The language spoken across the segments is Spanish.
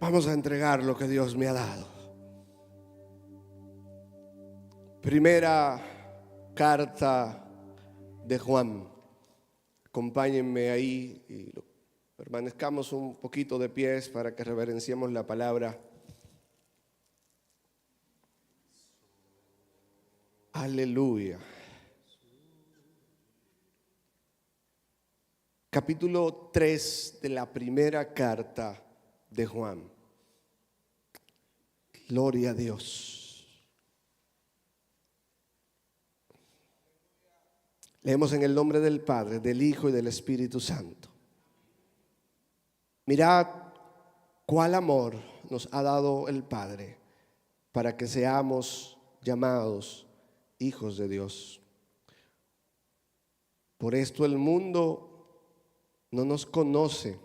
Vamos a entregar lo que Dios me ha dado. Primera carta de Juan. Acompáñenme ahí y permanezcamos un poquito de pies para que reverenciemos la palabra. Aleluya. Capítulo 3 de la primera carta de Juan. Gloria a Dios. Leemos en el nombre del Padre, del Hijo y del Espíritu Santo. Mirad cuál amor nos ha dado el Padre para que seamos llamados hijos de Dios. Por esto el mundo no nos conoce,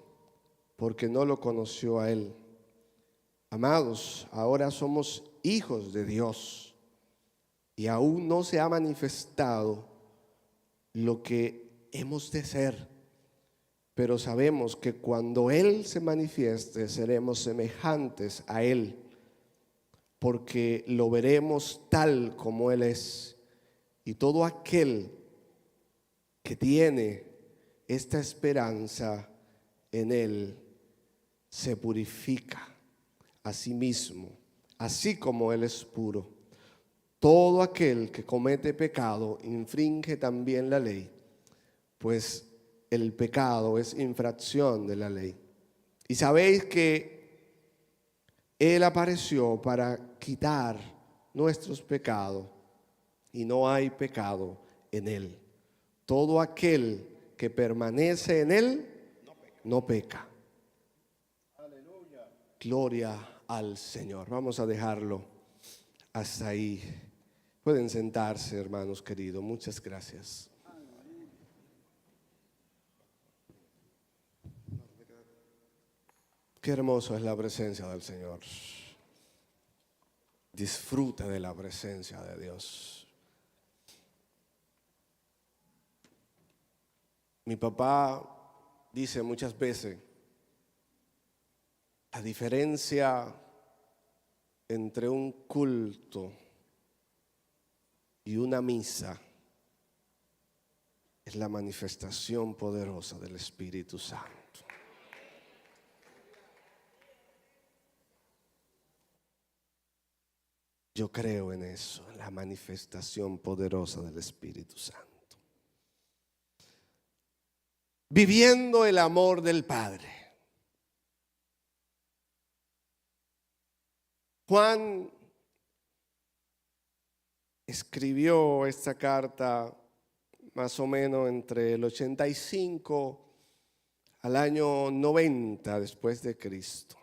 porque no lo conoció a Él. Amados, ahora somos hijos de Dios y aún no se ha manifestado lo que hemos de ser, pero sabemos que cuando Él se manifieste seremos semejantes a Él, porque lo veremos tal como Él es. Y todo aquel que tiene esta esperanza en Él se purifica a sí mismo, así como Él es puro. Todo aquel que comete pecado infringe también la ley, pues el pecado es infracción de la ley. Y sabéis que Él apareció para quitar nuestros pecados, y no hay pecado en Él. Todo aquel que permanece en Él no peca. Aleluya. Gloria al Señor. Vamos a dejarlo hasta ahí. Pueden sentarse, hermanos queridos. Muchas gracias. Qué hermoso es la presencia del Señor. Disfruta de la presencia de Dios. Mi papá dice muchas veces, la diferencia entre un culto y una misa es la manifestación poderosa del Espíritu Santo. Yo creo en eso, en la manifestación poderosa del Espíritu Santo. Viviendo el amor del Padre. Juan escribió esta carta más o menos entre el 85 al año 90 después de Cristo.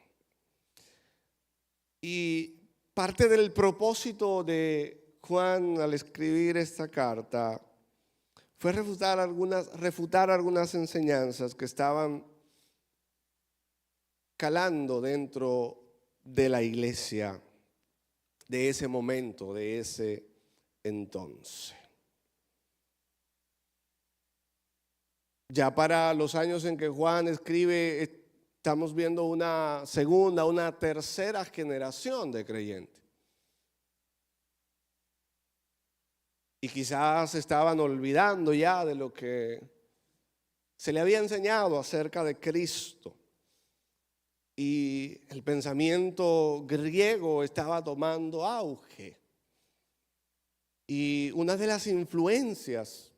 Y parte del propósito de Juan al escribir esta carta fue refutar algunas enseñanzas que estaban calando dentro de la iglesia de ese momento, de ese entonces. Ya para los años en que Juan escribe, estamos viendo una segunda, una tercera generación de creyentes. Y quizás estaban olvidando ya de lo que se le había enseñado acerca de Cristo. Y el pensamiento griego estaba tomando auge. Y una de las influencias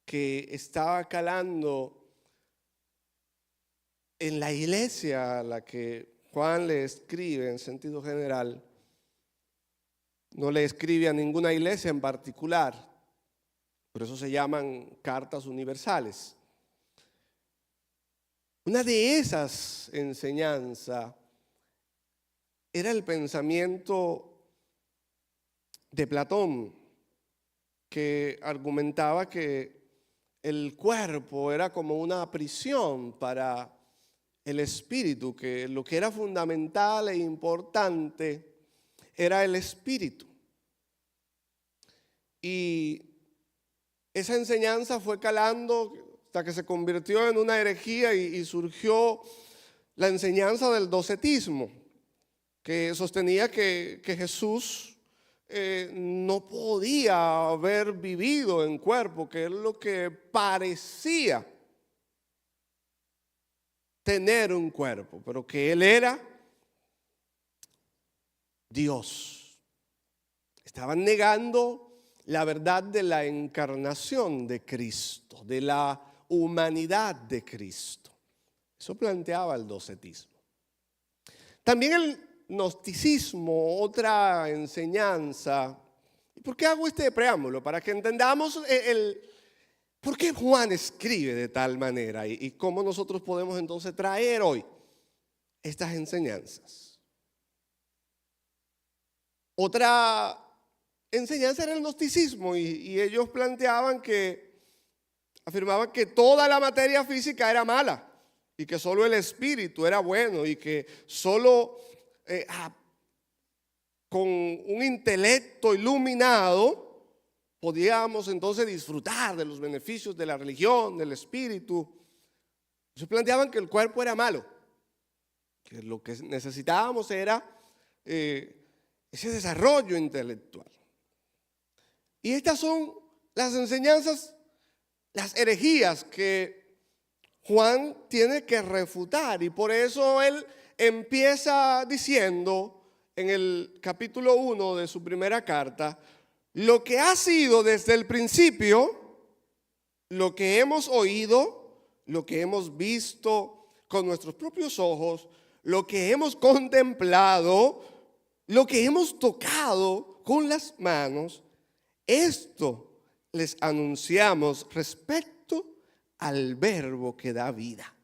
que estaba calando en la iglesia a la que Juan le escribe en sentido general, no le escribe a ninguna iglesia en particular, por eso se llaman cartas universales. Una de esas enseñanzas era el pensamiento de Platón, que argumentaba que el cuerpo era como una prisión para el espíritu, que lo que era fundamental e importante era el espíritu. Y esa enseñanza fue calando hasta que se convirtió en una herejía y surgió la enseñanza del docetismo, que sostenía que Jesús no podía haber vivido en cuerpo, que es lo que parecía tener un cuerpo, pero que Él era Dios. Estaban negando la verdad de la encarnación de Cristo, de la humanidad de Cristo. Eso planteaba el docetismo. También el gnosticismo, otra enseñanza. ¿Y por qué hago este preámbulo? Para que entendamos por qué Juan escribe de tal manera y cómo nosotros podemos entonces traer hoy estas enseñanzas. Otra enseñanza era el gnosticismo y ellos afirmaban que toda la materia física era mala y que solo el espíritu era bueno y que solo con un intelecto iluminado podíamos entonces disfrutar de los beneficios de la religión, del espíritu. Ellos planteaban que el cuerpo era malo, que lo que necesitábamos era ese desarrollo intelectual. Y estas son las enseñanzas, las herejías que Juan tiene que refutar, y por eso él empieza diciendo en el capítulo 1 de su primera carta: lo que ha sido desde el principio, lo que hemos oído, lo que hemos visto con nuestros propios ojos, lo que hemos contemplado, lo que hemos tocado con las manos, esto les anunciamos respecto al verbo que da vida.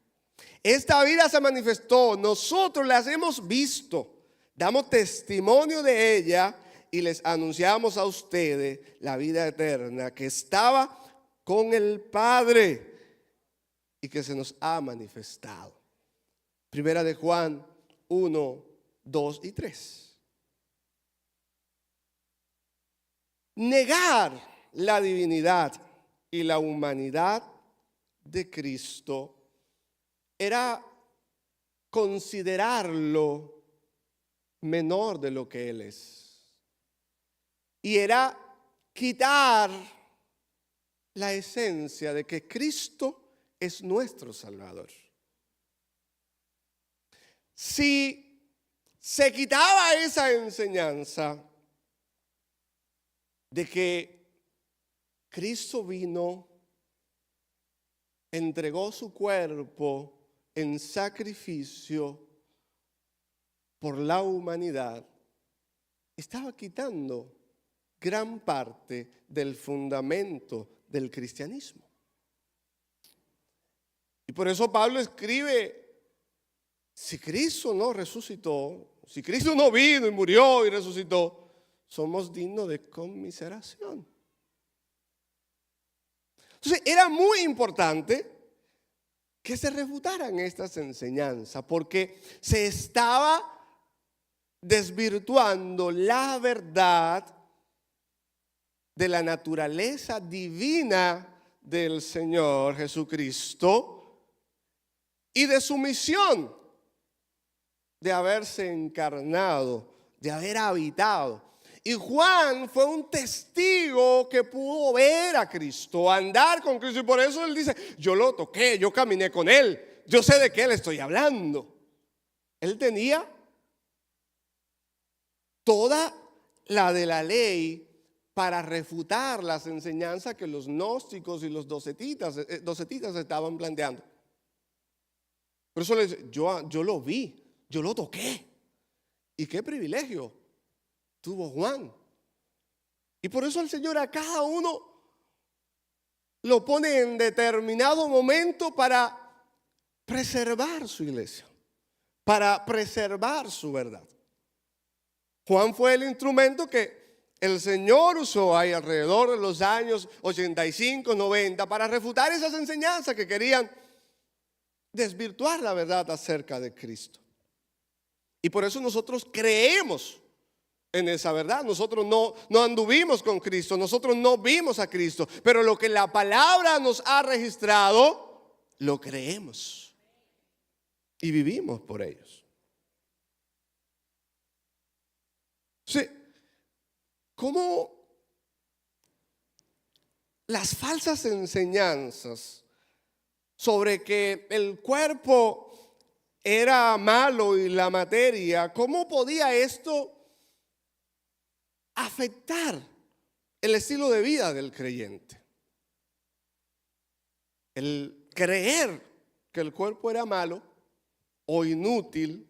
Esta vida se manifestó, nosotros las hemos visto, damos testimonio de ella y les anunciamos a ustedes la vida eterna que estaba con el Padre y que se nos ha manifestado. Primera de Juan 1, 2 y 3. Negar la divinidad y la humanidad de Cristo era considerarlo menor de lo que Él es. Y era quitar la esencia de que Cristo es nuestro Salvador. Si se quitaba esa enseñanza de que Cristo vino, entregó su cuerpo en sacrificio por la humanidad, estaba quitando gran parte del fundamento del cristianismo. Y por eso Pablo escribe: si Cristo no resucitó, si Cristo no vino y murió y resucitó, somos dignos de conmiseración. Entonces era muy importante que se refutaran estas enseñanzas, porque se estaba desvirtuando la verdad de la naturaleza divina del Señor Jesucristo y de su misión de haberse encarnado, de haber habitado. Y Juan fue un testigo que pudo ver a Cristo, andar con Cristo, y por eso él dice: yo lo toqué, yo caminé con él, yo sé de qué le estoy hablando. Él tenía toda la de la ley para refutar las enseñanzas que los gnósticos y los docetitas estaban planteando. Por eso le dice: yo lo vi, yo lo toqué. Y qué privilegio tuvo Juan. Y por eso el Señor a cada uno lo pone en determinado momento para preservar su iglesia, para preservar su verdad. Juan fue el instrumento que el Señor usó ahí alrededor de los años 85, 90 para refutar esas enseñanzas que querían desvirtuar la verdad acerca de Cristo. Y por eso nosotros creemos en esa verdad. Nosotros no anduvimos con Cristo, nosotros no vimos a Cristo, pero lo que la palabra nos ha registrado, lo creemos. y vivimos por ellos. Sí, ¿cómo las falsas enseñanzas sobre que el cuerpo era malo y la materia, cómo podía esto afectar el estilo de vida del creyente? El creer que el cuerpo era malo o inútil,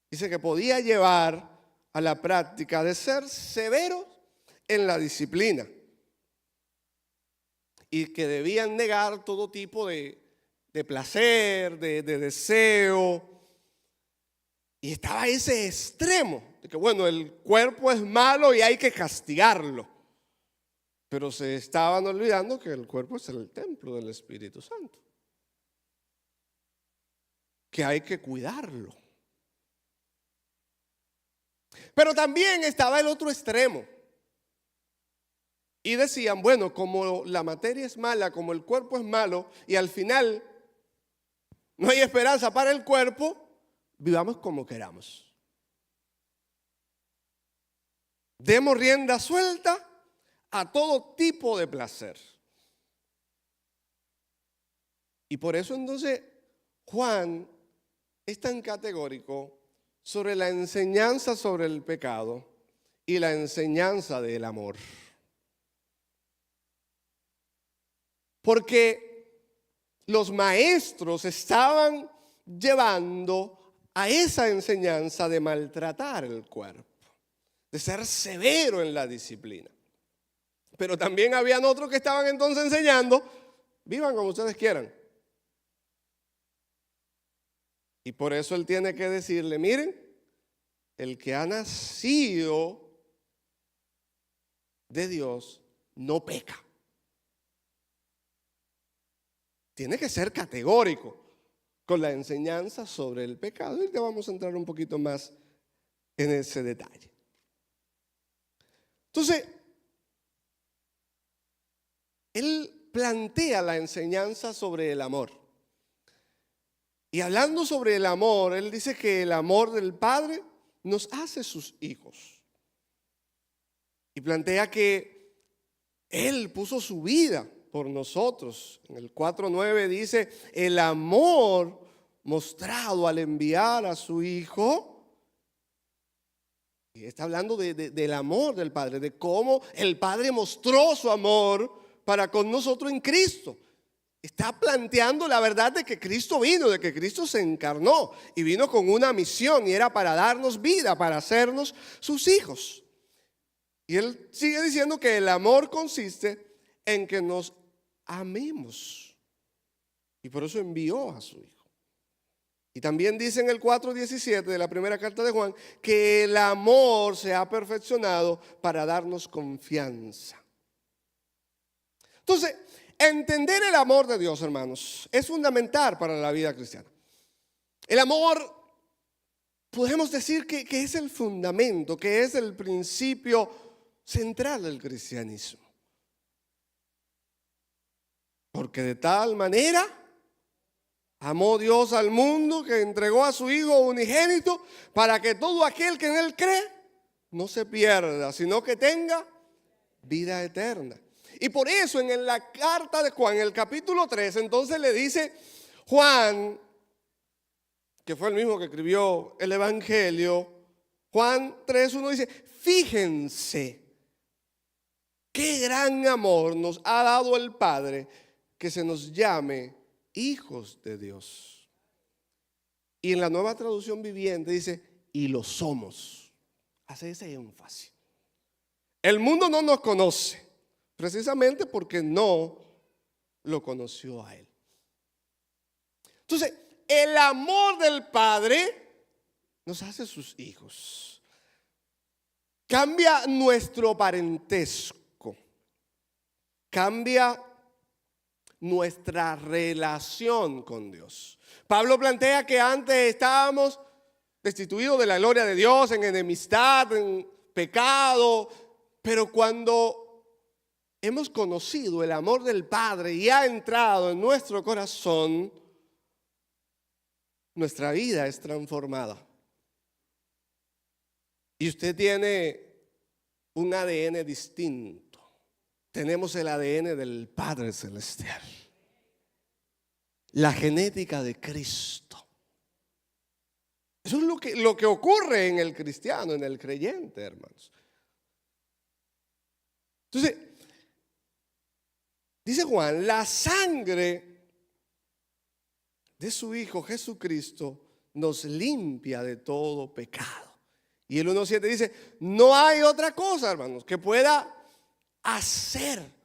dice que podía llevar a la práctica de ser severo en la disciplina y que debían negar todo tipo de placer, de deseo. Y estaba ese extremo de que, bueno, el cuerpo es malo y hay que castigarlo. Pero se estaban olvidando que el cuerpo es el templo del Espíritu Santo, que hay que cuidarlo. Pero también estaba el otro extremo. Y decían, bueno, como la materia es mala, como el cuerpo es malo, y al final no hay esperanza para el cuerpo, vivamos como queramos. Demos rienda suelta a todo tipo de placer. Y por eso entonces Juan es tan categórico sobre la enseñanza sobre el pecado y la enseñanza del amor. Porque los maestros estaban llevando a esa enseñanza de maltratar el cuerpo, de ser severo en la disciplina. Pero también habían otros que estaban entonces enseñando, vivan como ustedes quieran. Y por eso él tiene que decirle, miren, el que ha nacido de Dios no peca. Tiene que ser categórico con la enseñanza sobre el pecado. Y te vamos a entrar un poquito más en ese detalle. Entonces, él plantea la enseñanza sobre el amor. Y hablando sobre el amor, él dice que el amor del Padre nos hace sus hijos. Y plantea que él puso su vida por nosotros. En el 4:9 dice, el amor mostrado al enviar a su Hijo. Y está hablando del amor del Padre, de cómo el Padre mostró su amor para con nosotros en Cristo. Está planteando la verdad de que Cristo vino, de que Cristo se encarnó y vino con una misión y era para darnos vida, para hacernos sus hijos. Y él sigue diciendo que el amor consiste en que nos amemos. Y por eso envió a su Hijo. Y también dice en el 4:17 de la primera carta de Juan que el amor se ha perfeccionado para darnos confianza. Entonces, entender el amor de Dios, hermanos, es fundamental para la vida cristiana. El amor, podemos decir que es el fundamento, que es el principio central del cristianismo. Porque de tal manera amó Dios al mundo que entregó a su Hijo unigénito para que todo aquel que en Él cree no se pierda, sino que tenga vida eterna. Y por eso en la carta de Juan, en el capítulo 3, entonces le dice Juan, que fue el mismo que escribió el Evangelio, Juan 3:1 dice, fíjense qué gran amor nos ha dado el Padre que se nos llame hijos de Dios. Y en la Nueva Traducción Viviente dice, y lo somos. Hace ese énfasis. El mundo no nos conoce, precisamente porque no lo conoció a Él. Entonces, el amor del Padre nos hace sus hijos. Cambia nuestro parentesco. Cambia nuestra relación con Dios. Pablo plantea que antes estábamos destituidos de la gloria de Dios, en enemistad, en pecado, pero cuando hemos conocido el amor del Padre y ha entrado en nuestro corazón, nuestra vida es transformada. Y usted tiene un ADN distinto. Tenemos el ADN del Padre Celestial. La genética de Cristo. Eso es lo que ocurre en el cristiano, en el creyente, hermanos. Entonces, dice Juan, la sangre de su Hijo Jesucristo nos limpia de todo pecado. Y el 1:7 dice, no hay otra cosa, hermanos, que pueda hacer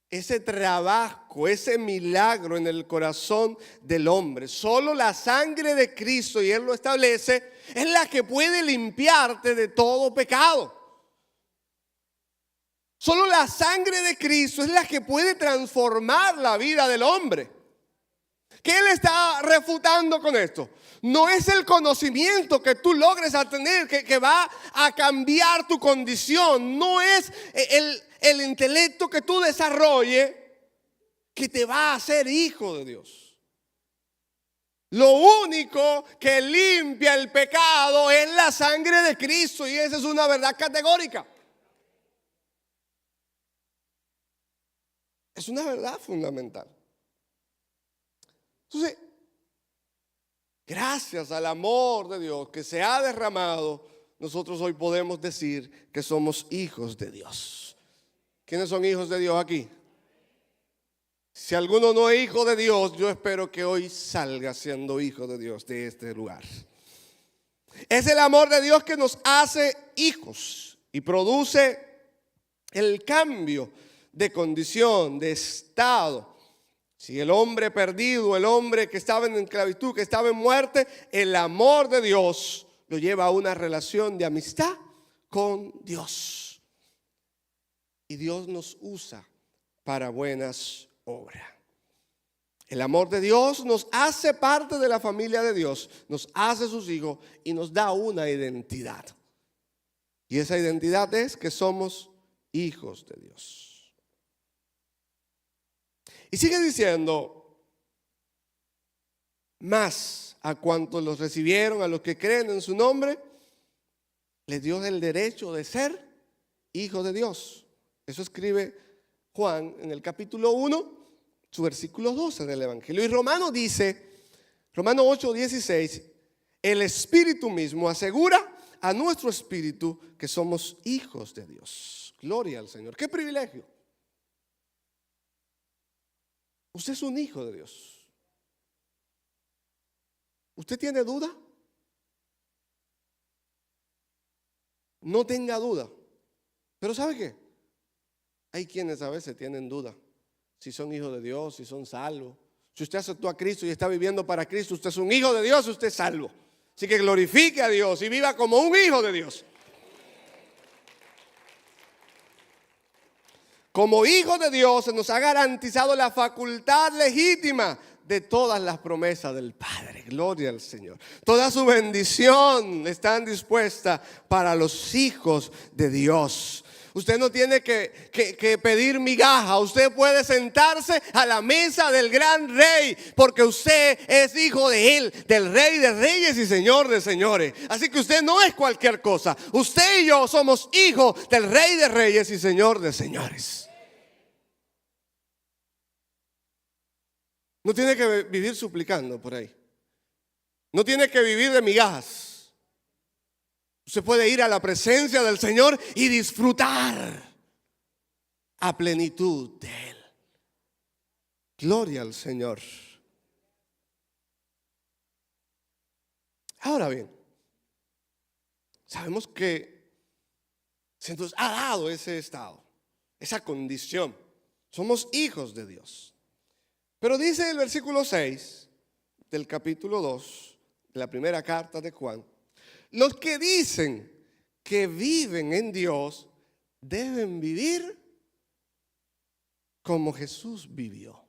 ese trabajo, ese milagro en el corazón del hombre. Solo la sangre de Cristo, y Él lo establece, es la que puede limpiarte de todo pecado. Solo la sangre de Cristo es la que puede transformar la vida del hombre. ¿Qué Él está refutando con esto? No es el conocimiento que tú logres tener que va a cambiar tu condición. No es el intelecto que tú desarrolles que te va a hacer hijo de Dios. Lo único que limpia el pecado es la sangre de Cristo, y esa es una verdad categórica. Es una verdad fundamental. Entonces, gracias al amor de Dios que se ha derramado, nosotros hoy podemos decir que somos hijos de Dios. ¿Quiénes son hijos de Dios aquí? Si alguno no es hijo de Dios, yo espero que hoy salga siendo hijo de Dios de este lugar. Es el amor de Dios que nos hace hijos y produce el cambio de condición, de estado. Si el hombre perdido, el hombre que estaba en esclavitud, que estaba en muerte, el amor de Dios lo lleva a una relación de amistad con Dios. Y Dios nos usa para buenas obras. El amor de Dios nos hace parte de la familia de Dios, nos hace sus hijos y nos da una identidad. Y esa identidad es que somos hijos de Dios. Y sigue diciendo, más a cuantos los recibieron, a los que creen en su nombre, les dio el derecho de ser hijos de Dios. Eso escribe Juan en el capítulo 1, su versículo 12 del Evangelio. Y Romano dice, Romano 8:16, el Espíritu mismo asegura a nuestro espíritu que somos hijos de Dios. Gloria al Señor. ¡Qué privilegio! Usted es un hijo de Dios. ¿Usted tiene duda? No tenga duda. Pero ¿sabe qué? Hay quienes a veces tienen duda. Si son hijos de Dios, si son salvos. Si usted aceptó a Cristo y está viviendo para Cristo, usted es un hijo de Dios, usted es salvo. Así que glorifique a Dios y viva como un hijo de Dios. Como hijos de Dios se nos ha garantizado la facultad legítima de todas las promesas del Padre. Gloria al Señor. Toda su bendición está dispuesta para los hijos de Dios. Usted no tiene que pedir migaja. Usted puede sentarse a la mesa del gran rey, porque usted es hijo de él, del Rey de reyes y Señor de señores. Así que usted no es cualquier cosa. Usted y yo somos hijos del Rey de reyes y Señor de señores. No tiene que vivir suplicando por ahí. No tiene que vivir de migajas. Usted puede ir a la presencia del Señor y disfrutar a plenitud de Él. Gloria al Señor. Ahora bien, sabemos que se nos ha dado ese estado, esa condición. Somos hijos de Dios. Pero dice el versículo 6 del capítulo 2 de la primera carta de Juan: los que dicen que viven en Dios deben vivir como Jesús vivió.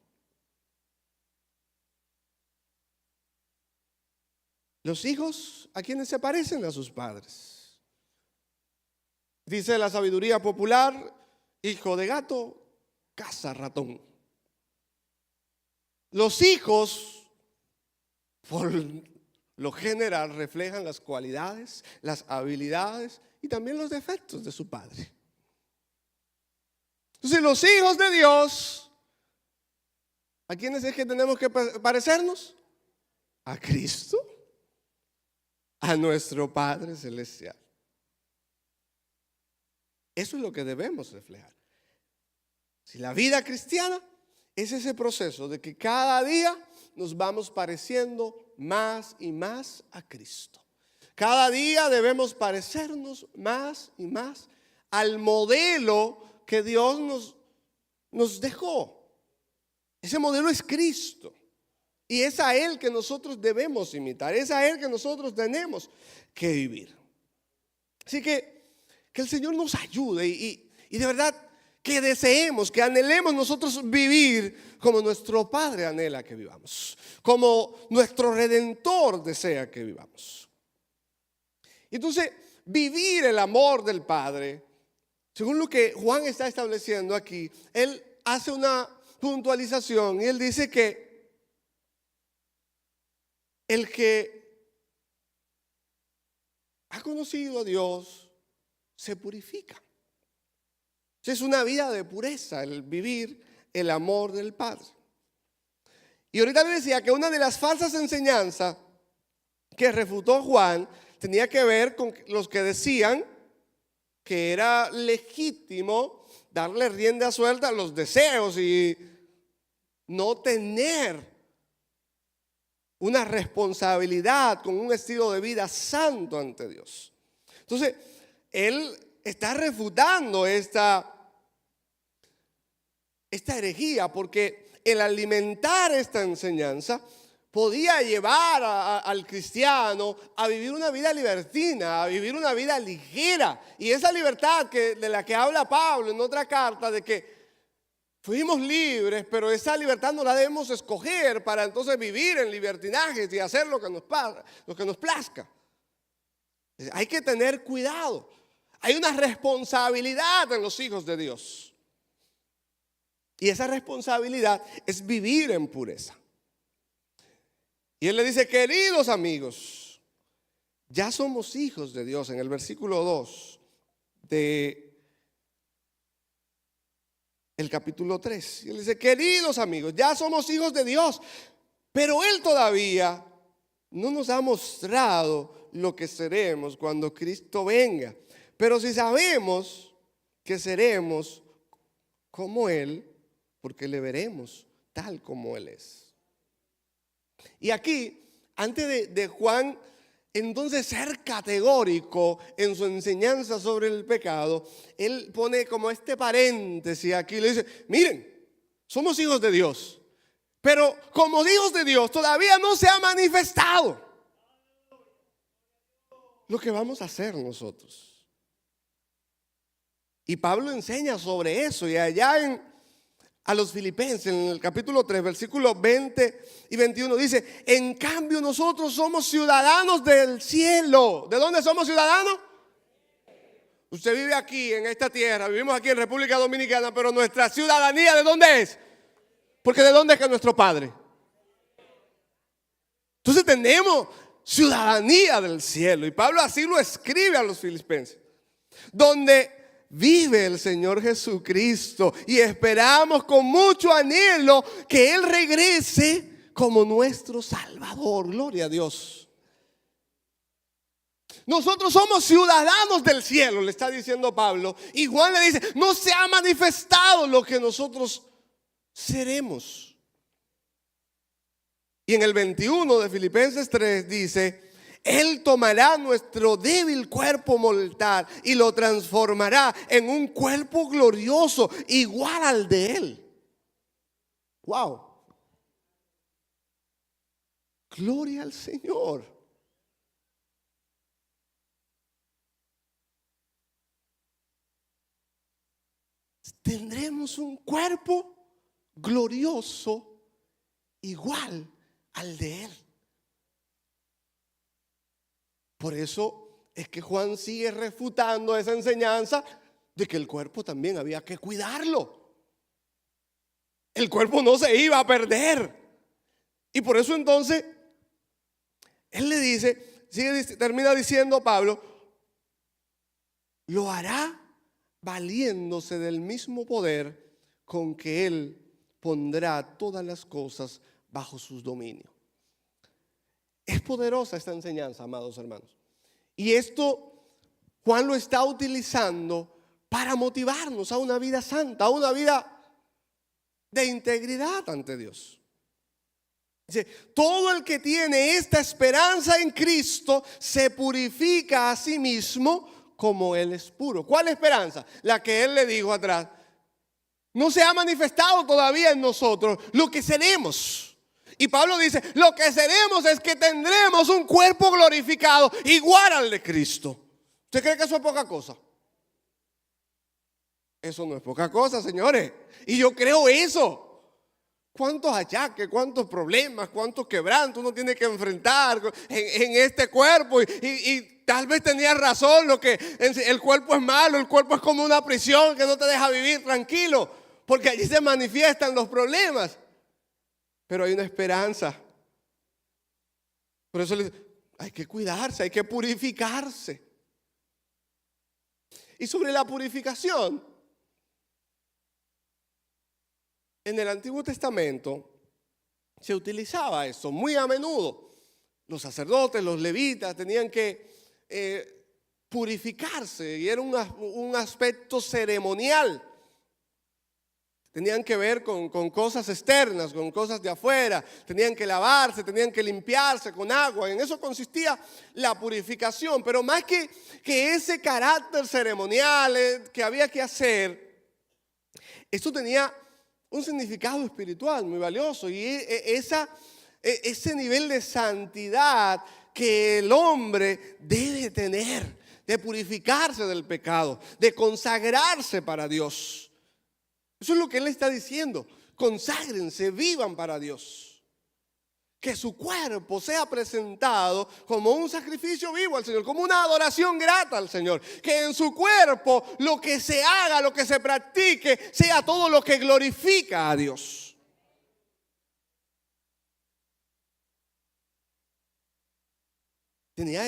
Los hijos, ¿a quiénes se parecen? A sus padres. Dice la sabiduría popular: hijo de gato, caza ratón. Los hijos, por lo general, reflejan las cualidades, las habilidades y también los defectos de su padre. Entonces, los hijos de Dios, ¿a quiénes es que tenemos que parecernos? A Cristo, a nuestro Padre Celestial. Eso es lo que debemos reflejar. Si la vida cristiana es ese proceso de que cada día nos vamos pareciendo más y más a Cristo. Cada día debemos parecernos más y más al modelo que Dios nos dejó. Ese modelo es Cristo. Y es a Él que nosotros debemos imitar. Es a Él que nosotros tenemos que vivir. Así que el Señor nos ayude y de verdad que deseemos, que anhelemos nosotros vivir como nuestro Padre anhela que vivamos, como nuestro Redentor desea que vivamos. Entonces, vivir el amor del Padre, según lo que Juan está estableciendo aquí, él hace una puntualización y él dice que el que ha conocido a Dios se purifica. Es una vida de pureza el vivir el amor del Padre. Y ahorita le decía que una de las falsas enseñanzas que refutó Juan tenía que ver con los que decían que era legítimo darle rienda suelta a los deseos y no tener una responsabilidad con un estilo de vida santo ante Dios. Entonces, él está refutando esta herejía, porque el alimentar esta enseñanza podía llevar al cristiano a vivir una vida libertina, a vivir una vida ligera. Y esa libertad de la que habla Pablo en otra carta, de que fuimos libres, pero esa libertad no la debemos escoger para entonces vivir en libertinajes y hacer lo que nos plazca. Hay que tener cuidado. Hay una responsabilidad en los hijos de Dios. Y esa responsabilidad es vivir en pureza. Y él le dice, queridos amigos, ya somos hijos de Dios. En el versículo 2 de el capítulo 3. Y él dice, queridos amigos, ya somos hijos de Dios. Pero Él todavía no nos ha mostrado lo que seremos cuando Cristo venga. Pero si sabemos que seremos como Él, porque le veremos tal como Él es. Y aquí, antes de Juan entonces ser categórico en su enseñanza sobre el pecado, él pone como este paréntesis aquí, le dice, miren, somos hijos de Dios, pero como hijos de Dios todavía no se ha manifestado lo que vamos a hacer nosotros. Y Pablo enseña sobre eso, y allá a los Filipenses, en el capítulo 3, versículos 20 y 21, dice, en cambio nosotros somos ciudadanos del cielo. ¿De dónde somos ciudadanos? Usted vive aquí, en esta tierra, vivimos aquí en República Dominicana, pero nuestra ciudadanía, ¿de dónde es? Porque ¿de dónde es que es nuestro Padre? Entonces tenemos ciudadanía del cielo, y Pablo así lo escribe a los Filipenses, donde vive el Señor Jesucristo, y esperamos con mucho anhelo que Él regrese como nuestro Salvador. Gloria a Dios. Nosotros somos ciudadanos del cielo, le está diciendo Pablo. Y Juan le dice, no se ha manifestado lo que nosotros seremos. Y en el 21 de Filipenses 3 dice, Él tomará nuestro débil cuerpo mortal y lo transformará en un cuerpo glorioso igual al de Él. Wow. Gloria al Señor. Tendremos un cuerpo glorioso igual al de Él. Por eso es que Juan sigue refutando esa enseñanza de que el cuerpo también había que cuidarlo. El cuerpo no se iba a perder. Y por eso entonces Él le dice, termina diciendo Pablo, lo hará valiéndose del mismo poder con que Él pondrá todas las cosas bajo sus dominios. Es poderosa esta enseñanza, amados hermanos. Y esto Juan lo está utilizando para motivarnos a una vida santa, a una vida de integridad ante Dios. Dice, todo el que tiene esta esperanza en Cristo se purifica a sí mismo como Él es puro. ¿Cuál esperanza? La que Él le dijo atrás. No se ha manifestado todavía en nosotros lo que seremos. Y Pablo dice, lo que seremos es que tendremos un cuerpo glorificado igual al de Cristo. ¿Usted cree que eso es poca cosa? Eso no es poca cosa, señores. Y yo creo eso. ¿Cuántos achaques, cuántos problemas, cuántos quebrantos uno tiene que enfrentar en este cuerpo? Y tal vez tenía razón, el cuerpo es malo, el cuerpo es como una prisión que no te deja vivir tranquilo, porque allí se manifiestan los problemas. Pero hay una esperanza. Por eso hay que cuidarse, hay que purificarse. Y sobre la purificación, en el Antiguo Testamento se utilizaba eso muy a menudo. Los sacerdotes, los levitas tenían que purificarse y era un aspecto ceremonial. Tenían que ver con cosas externas, con cosas de afuera. Tenían que lavarse, tenían que limpiarse con agua. En eso consistía la purificación. Pero más que ese carácter ceremonial que había que hacer, esto tenía un significado espiritual muy valioso. Y ese nivel de santidad que el hombre debe tener, de purificarse del pecado, de consagrarse para Dios. Eso es lo que Él está diciendo. Conságrense, vivan para Dios. Que su cuerpo sea presentado como un sacrificio vivo al Señor, como una adoración grata al Señor. Que en su cuerpo lo que se haga, lo que se practique, sea todo lo que glorifica a Dios. Tenía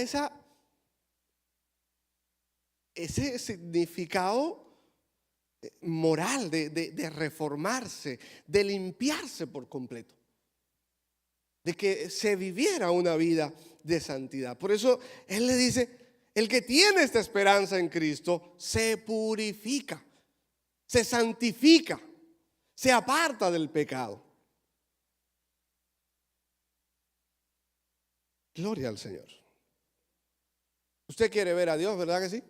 ese significado moral de reformarse, de limpiarse por completo, de que se viviera una vida de santidad. Por eso Él le dice, el que tiene esta esperanza en Cristo se purifica, se santifica, se aparta del pecado. Gloria al Señor. Usted quiere ver a Dios, ¿verdad que sí?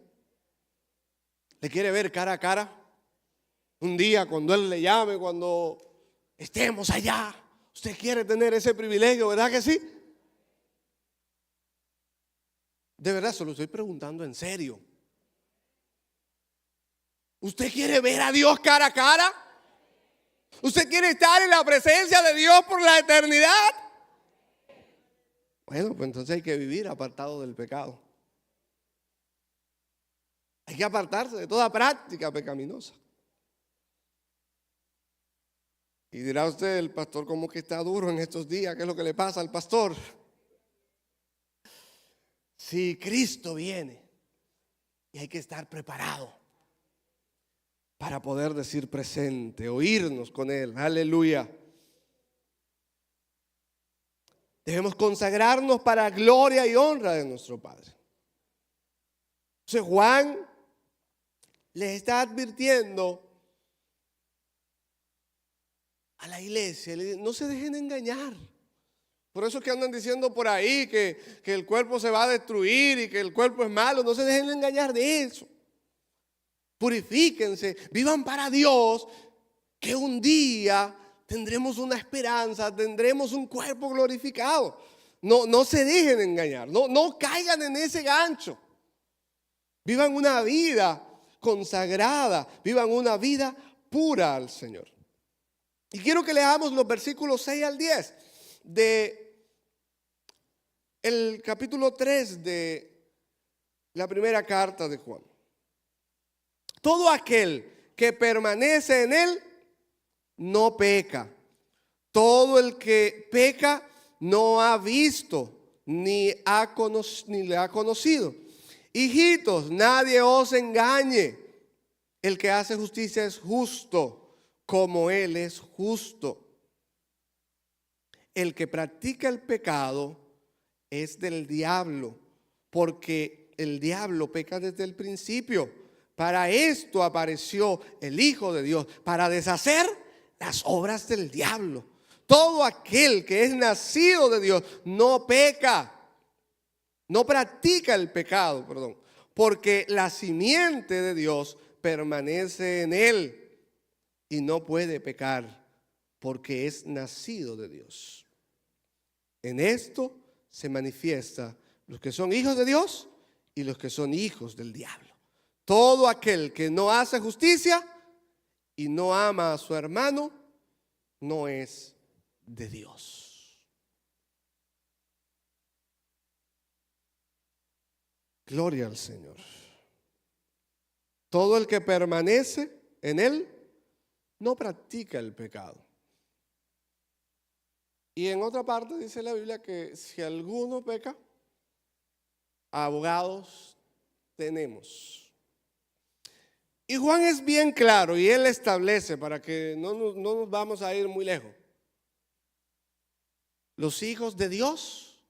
¿Le quiere ver cara a cara? Un día cuando Él le llame, cuando estemos allá. Usted quiere tener ese privilegio, ¿verdad que sí? De verdad, se lo estoy preguntando en serio. ¿Usted quiere ver a Dios cara a cara? ¿Usted quiere estar en la presencia de Dios por la eternidad? Bueno, pues entonces hay que vivir apartado del pecado. Hay que apartarse de toda práctica pecaminosa. Y dirá usted, el pastor como que está duro en estos días. ¿Qué es lo que le pasa al pastor? Si Cristo viene, y hay que estar preparado para poder decir presente, oírnos con Él. Aleluya. Debemos consagrarnos para gloria y honra de nuestro Padre. Entonces Juan les está advirtiendo a la iglesia, no se dejen engañar. Por eso es que andan diciendo por ahí que el cuerpo se va a destruir y que el cuerpo es malo. No se dejen engañar de eso. Purifíquense, vivan para Dios, que un día tendremos una esperanza, tendremos un cuerpo glorificado. No se dejen engañar, no caigan en ese gancho. Vivan una vida consagrada, vivan una vida pura al Señor. Y quiero que leamos los versículos 6 al 10 de el capítulo 3 de la primera carta de Juan. Todo aquel que permanece en Él no peca. Todo el que peca no ha visto ni le ha conocido. Hijitos, nadie os engañe. El que hace justicia es justo, como Él es justo. El que practica el pecado es del diablo, porque el diablo peca desde el principio. Para esto apareció el Hijo de Dios, para deshacer las obras del diablo. Todo aquel que es nacido de Dios no peca, no practica el pecado, porque la simiente de Dios permanece en él y no puede pecar porque es nacido de Dios. En esto se manifiesta los que son hijos de Dios y los que son hijos del diablo. Todo aquel que no hace justicia y no ama a su hermano no es de Dios. Gloria al Señor. Todo el que permanece en Él no practica el pecado. Y en otra parte dice la Biblia que si alguno peca, abogados tenemos. Y Juan es bien claro y él establece, para que no nos vamos a ir muy lejos. Los hijos de Dios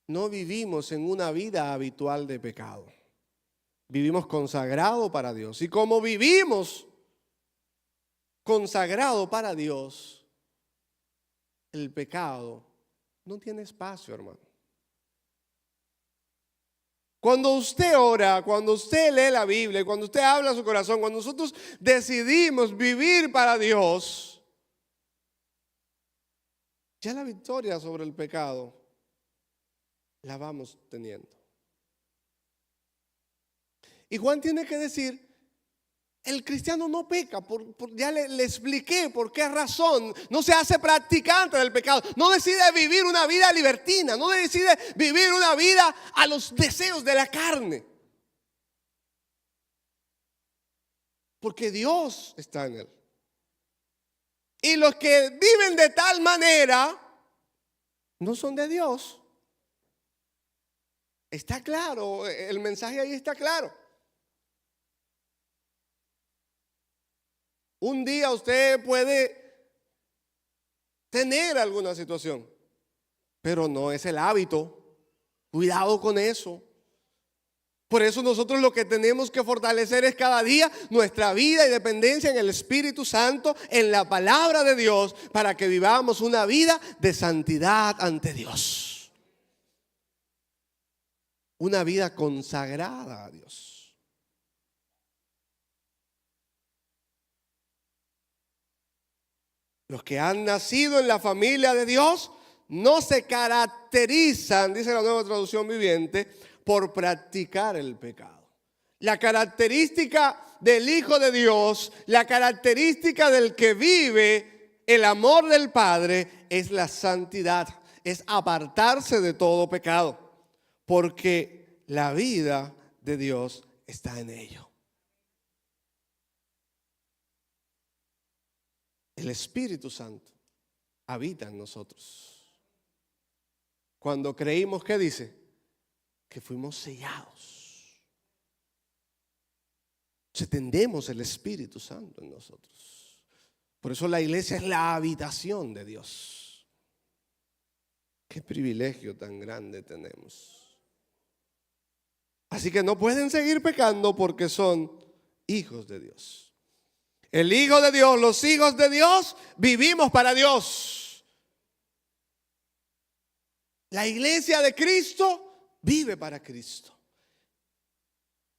no vivimos en una vida habitual de pecado. Vivimos consagrado para Dios. Y como vivimos consagrado para Dios, el pecado no tiene espacio, hermano. Cuando usted ora, cuando usted lee la Biblia, cuando usted habla a su corazón, cuando nosotros decidimos vivir para Dios, ya la victoria sobre el pecado la vamos teniendo. Y Juan tiene que decir, el cristiano no peca, ya le expliqué por qué razón no se hace practicante del pecado, no decide vivir una vida libertina, no decide vivir una vida a los deseos de la carne, porque Dios está en él. Y los que viven de tal manera no son de Dios. Está claro, el mensaje ahí está claro. Un día usted puede tener alguna situación, pero no es el hábito. Cuidado con eso. Por eso nosotros lo que tenemos que fortalecer es cada día nuestra vida y dependencia en el Espíritu Santo, en la palabra de Dios, para que vivamos una vida de santidad ante Dios. Una vida consagrada a Dios. Los que han nacido en la familia de Dios no se caracterizan, dice la Nueva Traducción Viviente, por practicar el pecado. La característica del Hijo de Dios, la característica del que vive el amor del Padre es la santidad, es apartarse de todo pecado, porque la vida de Dios está en ello. El Espíritu Santo habita en nosotros. Cuando creímos, ¿qué dice? Que fuimos sellados. Tendemos el Espíritu Santo en nosotros. Por eso la iglesia es la habitación de Dios. Qué privilegio tan grande tenemos. Así que no pueden seguir pecando porque son hijos de Dios. El Hijo de Dios, los hijos de Dios, vivimos para Dios. La iglesia de Cristo vive para Cristo.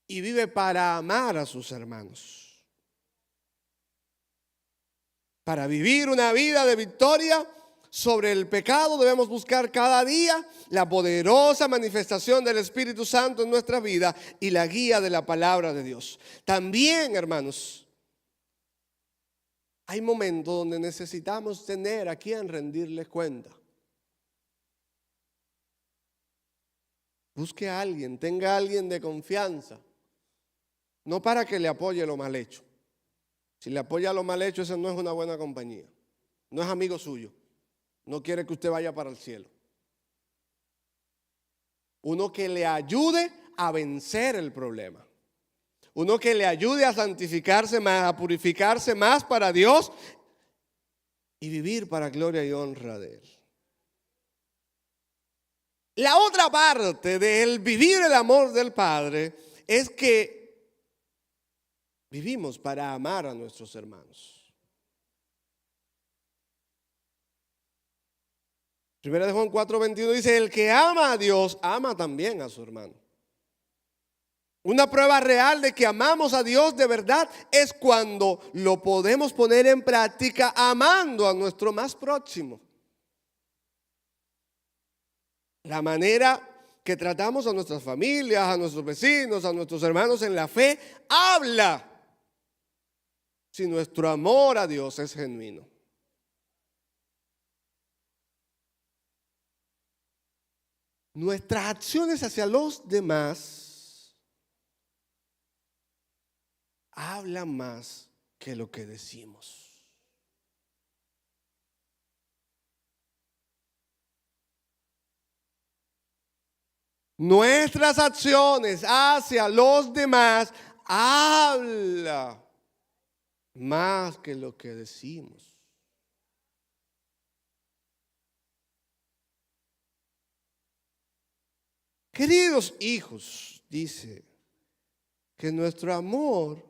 Y vive para amar a sus hermanos. Para vivir una vida de victoria sobre el pecado debemos buscar cada día la poderosa manifestación del Espíritu Santo en nuestra vida y la guía de la palabra de Dios. También, hermanos, hay momentos donde necesitamos tener a quien rendirle cuenta. Busque a alguien, tenga a alguien de confianza. No para que le apoye lo mal hecho. Si le apoya lo mal hecho, esa no es una buena compañía. No es amigo suyo. No quiere que usted vaya para el cielo. Uno que le ayude a vencer el problema. Uno que le ayude a santificarse más, a purificarse más para Dios y vivir para gloria y honra de Él. La otra parte del vivir el amor del Padre es que vivimos para amar a nuestros hermanos. Primera de Juan 4:21 dice: el que ama a Dios, ama también a su hermano. Una prueba real de que amamos a Dios de verdad es cuando lo podemos poner en práctica amando a nuestro más próximo. La manera que tratamos a nuestras familias, a nuestros vecinos, a nuestros hermanos en la fe, habla si nuestro amor a Dios es genuino. Nuestras acciones hacia los demás hablan más que lo que decimos. Nuestras acciones hacia los demás hablan más que lo que decimos. Queridos hijos, dice, que nuestro amor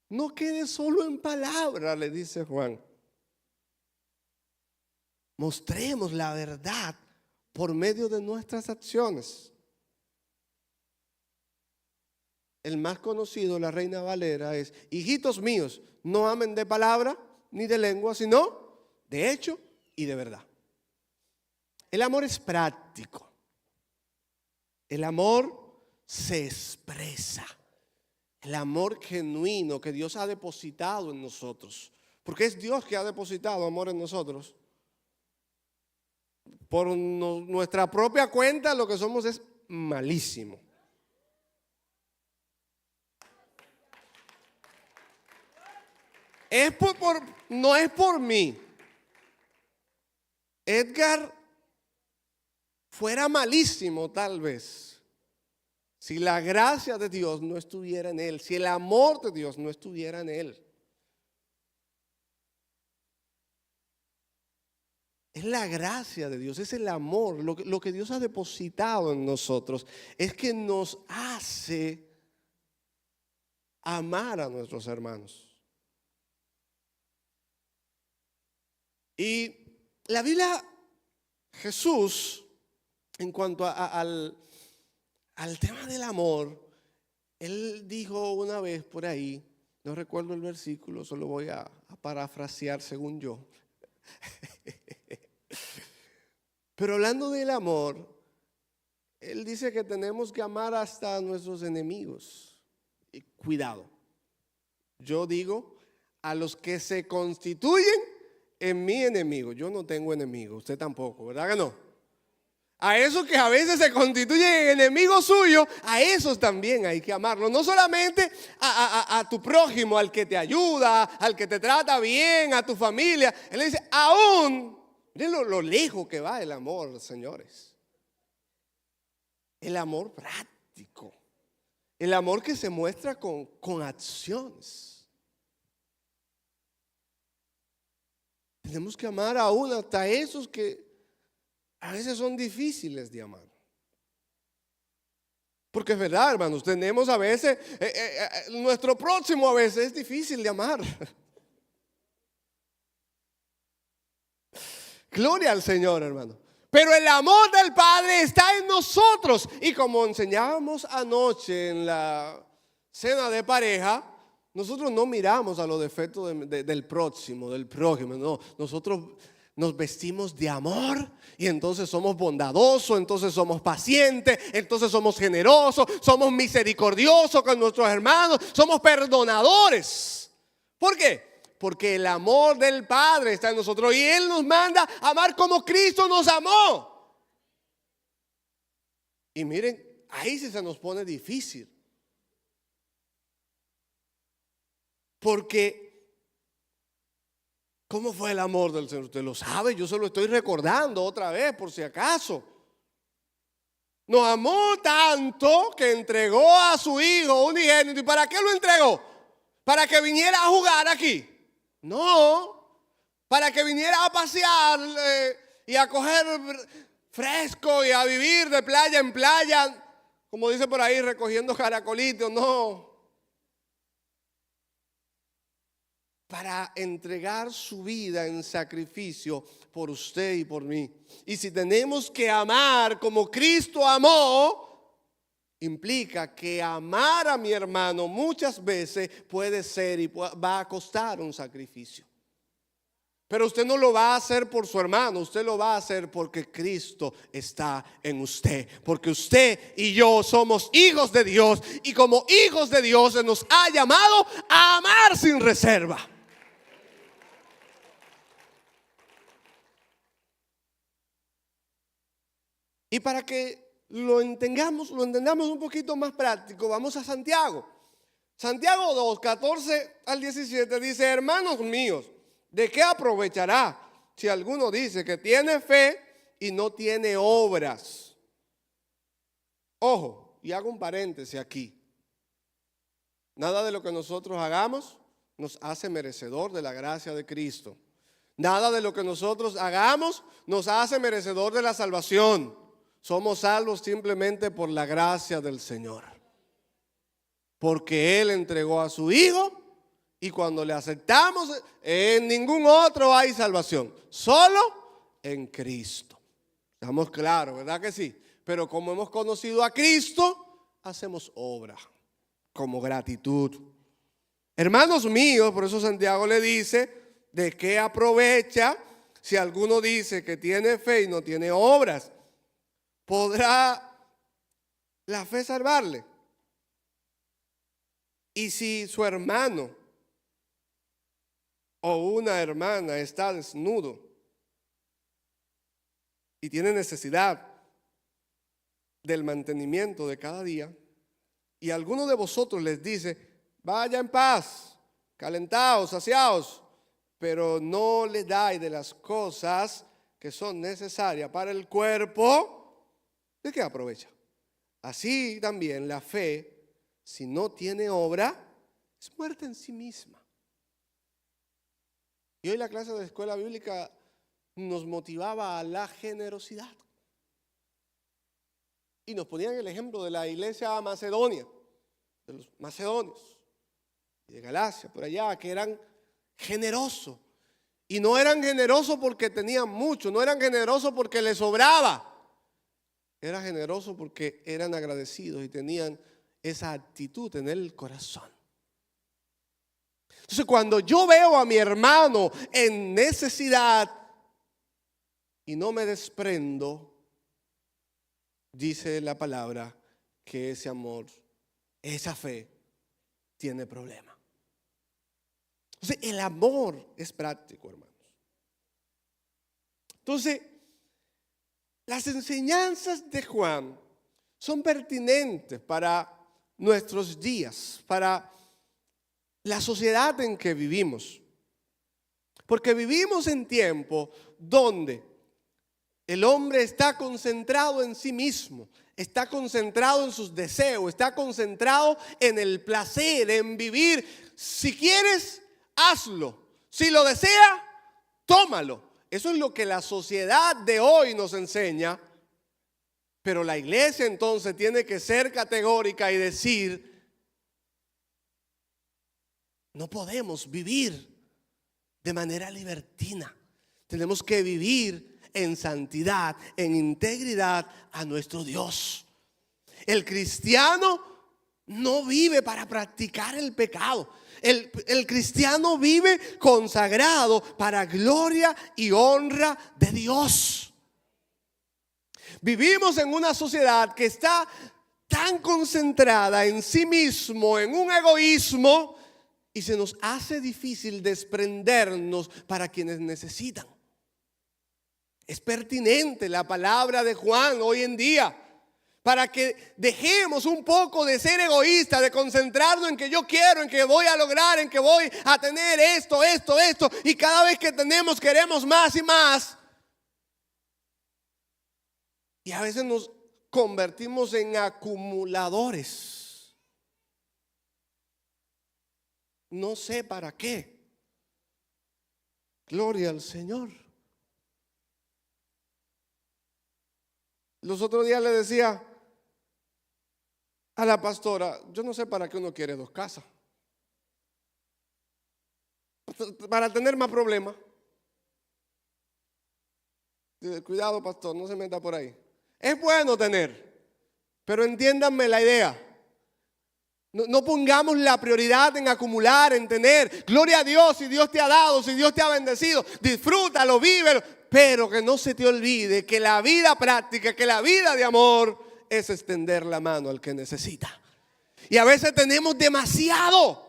no quede solo en palabras, le dice Juan. Mostremos la verdad por medio de nuestras acciones. El más conocido, la Reina Valera, es: hijitos míos, no amen de palabra ni de lengua, sino de hecho y de verdad. El amor es práctico. El amor se expresa. El amor genuino que Dios ha depositado en nosotros. Porque es Dios que ha depositado amor en nosotros. Por nuestra propia cuenta lo que somos es malísimo. No es por mí. Edgar fuera malísimo tal vez si la gracia de Dios no estuviera en él, si el amor de Dios no estuviera en él. Es la gracia de Dios, es el amor, lo que Dios ha depositado en nosotros, es que nos hace amar a nuestros hermanos. Y la Biblia, Jesús, en cuanto al tema del amor, Él dijo una vez por ahí, no recuerdo el versículo, solo voy a parafrasear según yo. Pero hablando del amor, Él dice que tenemos que amar hasta a nuestros enemigos. Y cuidado, yo digo a los que se constituyen en mi enemigo. Yo no tengo enemigo, usted tampoco, ¿verdad que no? A esos que a veces se constituyen en enemigos suyos, a esos también hay que amarlos. No solamente a tu prójimo, al que te ayuda, al que te trata bien, a tu familia. Él dice, aún, miren lo lejos que va el amor, señores. El amor práctico. El amor que se muestra con acciones. Tenemos que amar aún hasta esos que a veces son difíciles de amar. Porque es verdad, hermanos, tenemos a veces, nuestro próximo a veces es difícil de amar. Gloria al Señor, hermano. Pero el amor del Padre está en nosotros. Y como enseñábamos anoche en la cena de pareja, nosotros no miramos a los defectos del próximo, del prójimo. No, nosotros nos vestimos de amor y entonces somos bondadosos, entonces somos pacientes, entonces somos generosos, somos misericordiosos con nuestros hermanos, somos perdonadores. ¿Por qué? Porque el amor del Padre está en nosotros y Él nos manda a amar como Cristo nos amó. Y miren, ahí sí se nos pone difícil. Porque, ¿cómo fue el amor del Señor? Usted lo sabe, yo se lo estoy recordando otra vez por si acaso. Nos amó tanto que entregó a su Hijo unigénito. ¿Y para qué lo entregó? ¿Para que viniera a jugar aquí? No, para que viniera a pasear y a coger fresco y a vivir de playa en playa, como dice por ahí, recogiendo caracolitos. No, para entregar su vida en sacrificio por usted y por mí. Y si tenemos que amar como Cristo amó, implica que amar a mi hermano muchas veces puede ser y va a costar un sacrificio. Pero usted no lo va a hacer por su hermano, usted lo va a hacer porque Cristo está en usted. Porque usted y yo somos hijos de Dios, y como hijos de Dios se nos ha llamado a amar sin reserva. Y para que lo entendamos un poquito más práctico, vamos a Santiago. Santiago 2, 14 al 17 dice: hermanos míos, ¿de qué aprovechará si alguno dice que tiene fe y no tiene obras? Ojo, y hago un paréntesis aquí. Nada de lo que nosotros hagamos nos hace merecedor de la gracia de Cristo. Nada de lo que nosotros hagamos nos hace merecedor de la salvación. Somos salvos simplemente por la gracia del Señor. Porque Él entregó a su Hijo, y cuando le aceptamos, en ningún otro hay salvación, solo en Cristo. Estamos claros, ¿verdad que sí? Pero como hemos conocido a Cristo, hacemos obra como gratitud. Hermanos míos, por eso Santiago le dice: ¿de qué aprovecha si alguno dice que tiene fe y no tiene obras? ¿Podrá la fe salvarle? Y si su hermano o una hermana está desnudo y tiene necesidad del mantenimiento de cada día, y alguno de vosotros les dice: vaya en paz, calentaos, saciaos, pero no le dais de las cosas que son necesarias para el cuerpo, ¿de qué aprovecha? Así también la fe, si no tiene obra, es muerta en sí misma. Y hoy la clase de escuela bíblica nos motivaba a la generosidad. Y nos ponían el ejemplo de la iglesia macedonia, de los macedonios, y de Galacia, por allá, que eran generosos. Y no eran generosos porque tenían mucho, no eran generosos porque les sobraba. Era generoso porque eran agradecidos y tenían esa actitud en el corazón. Entonces, cuando yo veo a mi hermano en necesidad y no me desprendo, dice la palabra que ese amor, esa fe, tiene problema. Entonces, el amor es práctico, hermanos. Entonces, las enseñanzas de Juan son pertinentes para nuestros días, para la sociedad en que vivimos. Porque vivimos en tiempos donde el hombre está concentrado en sí mismo, está concentrado en sus deseos, está concentrado en el placer, en vivir. Si quieres, hazlo. Si lo desea, tómalo. Eso es lo que la sociedad de hoy nos enseña. Pero la iglesia entonces tiene que ser categórica y decir: no podemos vivir de manera libertina. Tenemos que vivir en santidad, en integridad a nuestro Dios. El cristiano no vive para practicar el pecado. El cristiano vive consagrado para gloria y honra de Dios. Vivimos en una sociedad que está tan concentrada en sí mismo, en un egoísmo, y se nos hace difícil desprendernos para quienes necesitan. Es pertinente la palabra de Juan hoy en día, para que dejemos un poco de ser egoístas, de concentrarnos en que yo quiero, en que voy a lograr, en que voy a tener esto, y cada vez que tenemos queremos más y más. Y a veces nos convertimos en acumuladores. No sé para qué. Gloria al Señor. Los otros días le decía a la pastora, yo no sé para qué uno quiere 2 casas. Para tener más problemas. Cuidado, pastor, no se meta por ahí. Es bueno tener, pero entiéndanme la idea. No pongamos la prioridad en acumular, en tener. Gloria a Dios, si Dios te ha dado, si Dios te ha bendecido, disfrútalo, vívelo. Pero que no se te olvide que la vida práctica, que la vida de amor es extender la mano al que necesita. Y a veces tenemos demasiado.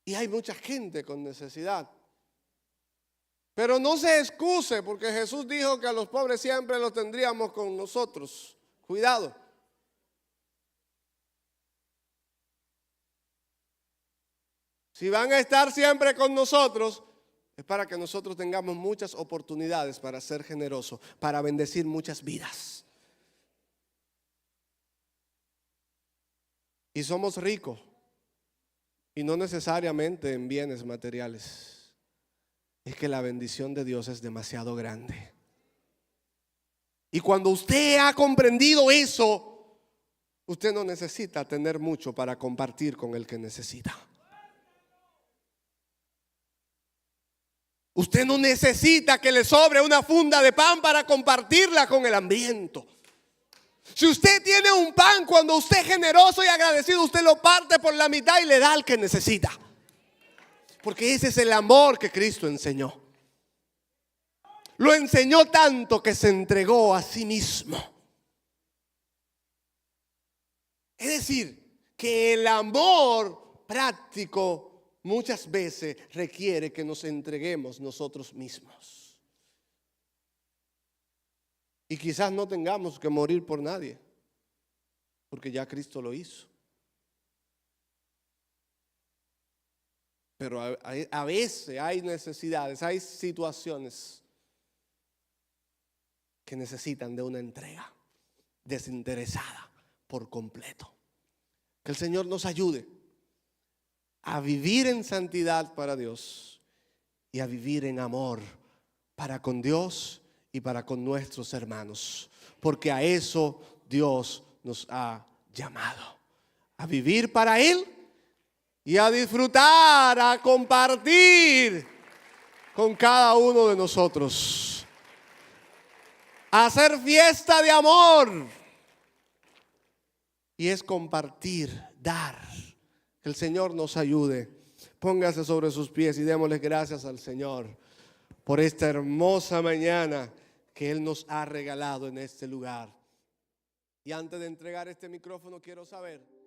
Y hay mucha gente con necesidad. Pero no se excuse, porque Jesús dijo que a los pobres siempre los tendríamos con nosotros. Cuidado. Si van a estar siempre con nosotros, es para que nosotros tengamos muchas oportunidades para ser generosos, para bendecir muchas vidas. Y somos ricos, y no necesariamente en bienes materiales. Es que la bendición de Dios es demasiado grande. Y cuando usted ha comprendido eso, usted no necesita tener mucho para compartir con el que necesita. Usted no necesita que le sobre una funda de pan para compartirla con el hambriento. Si usted tiene un pan, cuando usted es generoso y agradecido, usted lo parte por la mitad y le da al que necesita. Porque ese es el amor que Cristo enseñó. Lo enseñó tanto que se entregó a sí mismo. Es decir, que el amor práctico muchas veces requiere que nos entreguemos nosotros mismos. Y quizás no tengamos que morir por nadie, porque ya Cristo lo hizo. Pero a veces hay necesidades, hay situaciones que necesitan de una entrega desinteresada por completo. Que el Señor nos ayude a vivir en santidad para Dios y a vivir en amor para con Dios y para con nuestros hermanos, porque a eso Dios nos ha llamado, a vivir para Él y a disfrutar, a compartir con cada uno de nosotros, a hacer fiesta de amor. Y es compartir, dar. Que el Señor nos ayude. Póngase sobre sus pies y démosle gracias al Señor por esta hermosa mañana que Él nos ha regalado en este lugar. Y antes de entregar este micrófono, quiero saber